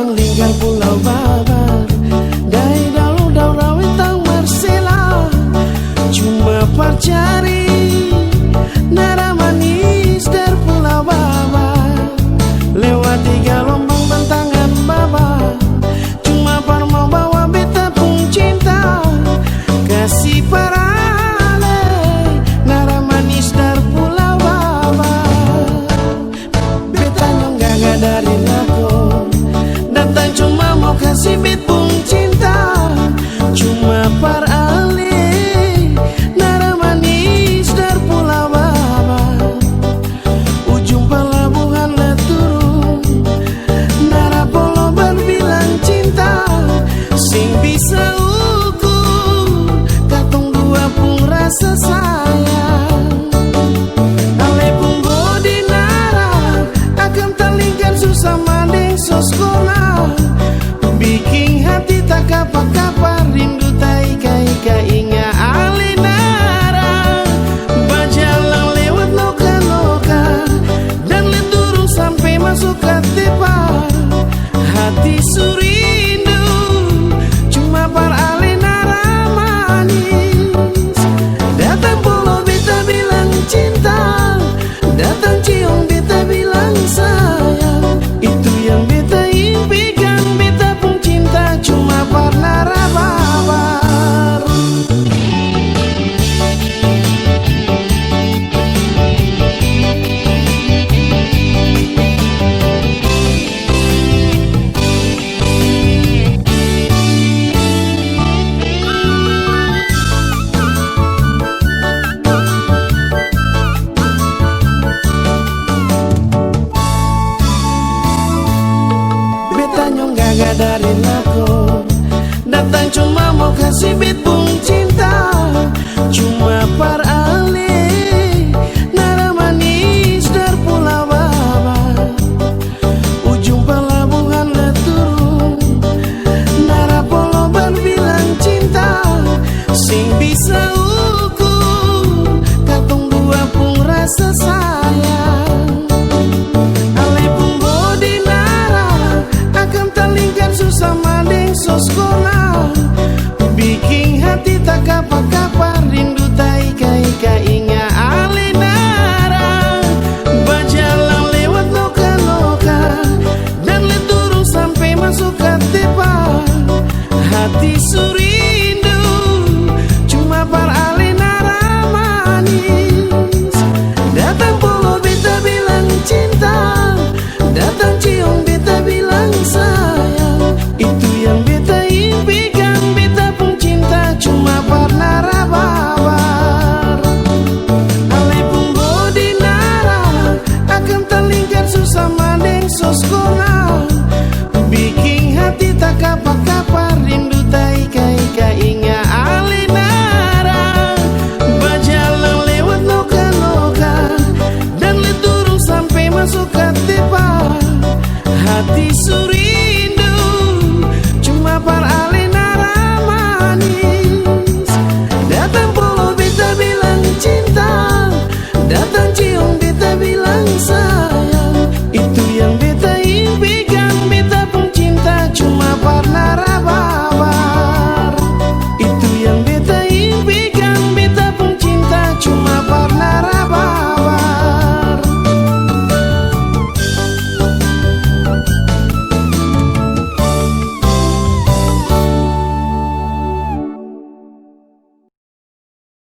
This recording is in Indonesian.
mang lingkar pulau babar, dai dalu dau rawi tang marsela, cuma parcari nara manis dari pulau babar, lewati gelombang bentangan babar, cuma par mau bawa beta pun cinta, kasih parale nara manis dari pulau babar, beta nyonggak dari aku, datang cuma mau kasih bit pun cinta, cuma par ale nara manis dari pulau babar, ujung pelabuhan le turun, nara polo berbilang cinta, sing bisa ukur katong dua pun rasa sayang. Ale pun bodi nara akan terlingkar susah mandeng soskona, bikin hati tak kapak-kapak rindu tak ika-ika inga ale nara, bajalang lewat loka-loka dan leturung sampai masuk ke tepa, hati surindu cuma par ale nara manis, datang polo beta bilang cinta, datang cium beta bilang sayang, itu yang beta impikan, beta pun cinta cuma par nara babar. Beta nyonggak dari aku, datang cuma mau kasih bit pun cinta, cuma par ale nara manis dari pulau babar, ujung pelabuhan le turun, nara polo berbilang cinta, sing bisa ukur katong dua pun rasa sayang. Ale pun bodi nara akan terlingkar susah mandeng soskona, bikin hati tak kapak-kapak rindu tak ika-ika inga ale nara, bajalang lewat loka-loka dan leturung sampai masuk ke tepa, hati surindu cuma par ale nara manis, datang polo beta bilang cinta, datang cium beta bilang sayang, itu yang beta impikan, beta pun cinta cuma par nara babar. Ale pun bodi nara akan terlingkar susah mandeng soskona, bikin hati tak kapak